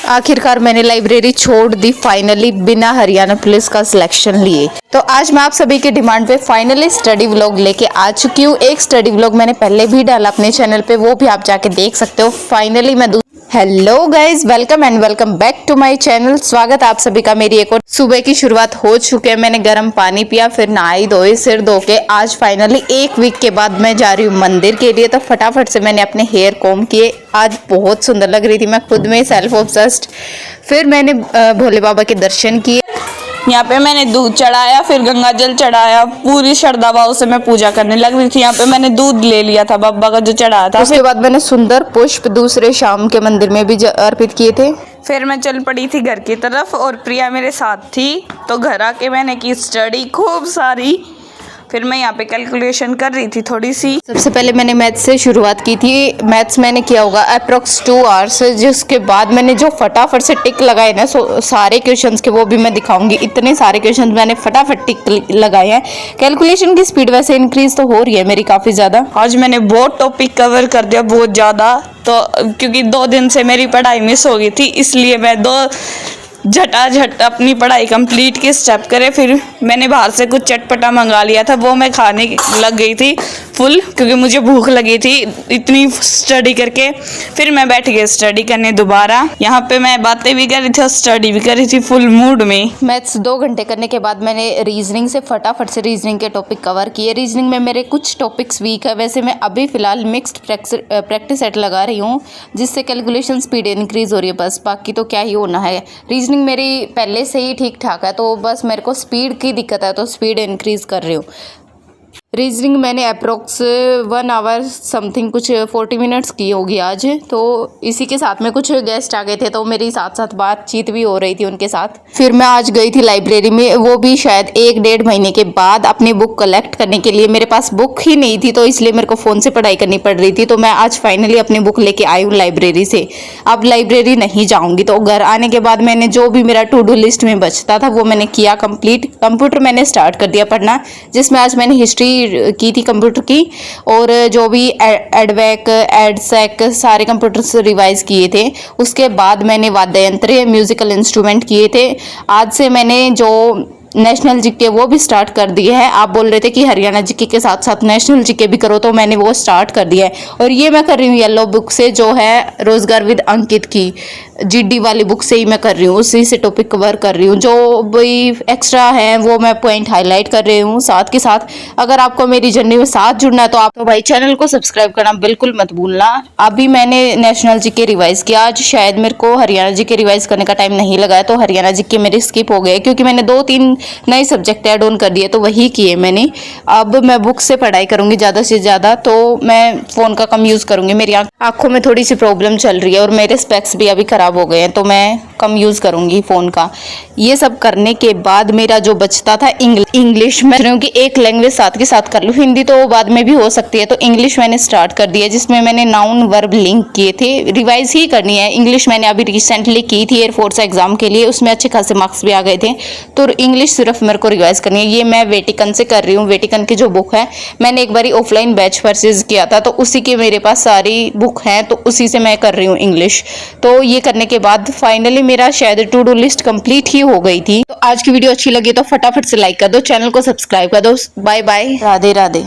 आखिरकार मैंने लाइब्रेरी छोड़ दी फाइनली बिना हरियाणा पुलिस का सिलेक्शन लिए। तो आज मैं आप सभी की डिमांड पे फाइनली स्टडी व्लॉग लेके आ चुकी हूँ। एक स्टडी व्लॉग मैंने पहले भी डाला अपने चैनल पे, वो भी आप जाके देख सकते हो। फाइनली मैं hello guys, welcome and welcome back to my channel. स्वागत आप सभी का। मेरी एक और सुबह की शुरुआत हो चुकी है। मैंने गर्म पानी पिया, फिर नहाई धोई, सिर धो के आज फाइनली एक वीक के बाद मैं जा रही हूँ मंदिर के लिए। तो फटाफट से मैंने अपने हेयर कॉम्ब किए। आज बहुत सुंदर लग रही थी मैं, खुद में सेल्फ ऑब्सेस्ड। फिर मैंने भोले बाबा के दर्शन किए। यहाँ पे मैंने दूध चढ़ाया, फिर गंगा जल चढ़ाया। पूरी श्रद्धा भाव से मैं पूजा करने लग रही थी। यहाँ पे मैंने दूध ले लिया था बाबा का जो चढ़ाया था। उसके बाद मैंने सुंदर पुष्प दूसरे शाम के मंदिर में भी अर्पित किए थे। फिर मैं चल पड़ी थी घर की तरफ और प्रिया मेरे साथ थी। तो घर आके मैंने की स्टडी खूब सारी। फिर मैं यहाँ पे कैलकुलेशन कर रही थी थोड़ी सी। सबसे पहले मैंने मैथ्स से शुरुआत की थी। मैथ्स मैंने किया होगा अप्रोक्स 2 आवर्स, जिसके बाद मैंने जो फटाफट से टिक लगाए ना सारे क्वेश्चंस के, वो भी मैं दिखाऊंगी। इतने सारे क्वेश्चंस मैंने फटाफट टिक लगाए हैं। कैलकुलेशन की स्पीड वैसे इंक्रीज तो हो रही है मेरी काफ़ी ज़्यादा। आज मैंने बहुत टॉपिक कवर कर दिया, बहुत ज़्यादा। तो क्योंकि 2 दिन से मेरी पढ़ाई मिस हो गई थी, इसलिए मैं झट अपनी पढ़ाई कंप्लीट के स्टेप करे। फिर मैंने बाहर से कुछ चटपटा मंगा लिया था, वो मैं खाने लग गई थी फुल, क्योंकि मुझे भूख लगी थी इतनी स्टडी करके। फिर मैं बैठ गई स्टडी करने दोबारा। यहाँ पे मैं बातें भी कर रही थी और स्टडी भी कर रही थी फुल मूड में। मैथ्स 2 घंटे करने के बाद मैंने रीजनिंग से फटाफट से रीजनिंग के टॉपिक कवर किए। रीजनिंग में मेरे कुछ टॉपिक्स वीक है। वैसे मैं अभी फ़िलहाल मिक्स्ड प्रैक्टिस सेट लगा रही हूँ, जिससे कैलकुलेशन स्पीड इंक्रीज़ हो रही है। बस बाकी तो क्या ही होना है। रीजनिंग मेरी पहले से ही ठीक ठाक है, तो बस मेरे को स्पीड की दिक्कत है, तो स्पीड इंक्रीज़ कर रही हूँ। रीजनिंग मैंने अप्रोक्स 1 आवर समथिंग कुछ 40 मिनट्स की होगी आज। तो इसी के साथ में कुछ गेस्ट आ गए थे, तो मेरी साथ साथ बातचीत भी हो रही थी उनके साथ। फिर मैं आज गई थी लाइब्रेरी में, वो भी शायद 1-1.5 महीने के बाद, अपनी बुक कलेक्ट करने के लिए। मेरे पास बुक ही नहीं थी, तो इसलिए मेरे को फ़ोन से पढ़ाई करनी पड़ रही थी। तो मैं आज फाइनली अपनी बुक लेके आई हूँ लाइब्रेरी से। अब लाइब्रेरी नहीं जाऊँगी। तो घर आने के बाद मैंने जो भी मेरा टू डू लिस्ट में बचता था वो मैंने किया कंप्लीट। कंप्यूटर मैंने स्टार्ट कर दिया पढ़ना, जिसमें आज मैंने हिस्ट्री की थी कंप्यूटर की, और जो भी एडवैक एडसेक सारे कंप्यूटर्स रिवाइज किए थे। उसके बाद मैंने वाद्य यंत्र म्यूजिकल इंस्ट्रूमेंट किए थे। आज से मैंने जो नेशनल जीके वो भी स्टार्ट कर दिए है। आप बोल रहे थे कि हरियाणा जीके के साथ साथ नेशनल जीके भी करो, तो मैंने वो स्टार्ट कर दिया है। और ये मैं कर रही हूँ येलो बुक से, जो है रोजगार विद अंकित की जीडी वाली बुक से ही मैं कर रही हूँ। उसी से टॉपिक कवर कर रही हूँ। जो भी एक्स्ट्रा है वो मैं पॉइंट हाईलाइट कर रही हूँ। साथ के साथ अगर आपको मेरी जर्नी में साथ जुड़ना है तो आप भाई चैनल को सब्सक्राइब करना बिल्कुल मत भूलना। अभी मैंने नेशनल जीके रिवाइज किया। आज शायद मेरे को हरियाणा जीके रिवाइज करने का टाइम नहीं लगा है, तो हरियाणा जीके मेरे स्किप हो गए, क्योंकि मैंने 2-3 नए सब्जेक्ट ऐड ऑन कर दिए, तो वही किए मैंने। अब मैं बुक से पढ़ाई करूंगी ज़्यादा से ज़्यादा, तो मैं फ़ोन का कम यूज़ करूंगी। मेरी आंखों में थोड़ी सी प्रॉब्लम चल रही है, और मेरे स्पेक्स भी अभी ख़राब हो गए हैं, तो मैं कम यूज़ करूंगी फ़ोन का। ये सब करने के बाद मेरा जो बचता था इंग्लिश, मैं रही हूँ कि एक लैंग्वेज साथ के साथ कर लूँ। हिंदी तो बाद में भी हो सकती है, तो इंग्लिश मैंने स्टार्ट कर दिया, जिसमें मैंने नाउन वर्ब लिंक किए थे। रिवाइज ही करनी है। इंग्लिश मैंने अभी रिसेंटली की थी एयरफोर्स एग्जाम के लिए, उसमें अच्छे खासे मार्क्स भी आ गए थे। तो इंग्लिश सिर्फ मेरे को रिवाइज करनी है। ये मैं वेटिकन से कर रही हूँ। वेटिकन की जो बुक है, मैंने एक बारी ऑफलाइन बैच परचेज किया था, तो उसी के मेरे पास सारी बुक हैं, तो उसी से मैं कर रही हूँ इंग्लिश। तो ये करने के बाद फाइनली मेरा शायद टू डू लिस्ट कंप्लीट ही हो गई थी। तो आज की वीडियो अच्छी लगी तो फटाफट से लाइक कर दो, चैनल को सब्सक्राइब कर दो। Bye bye, Radhe Radhe.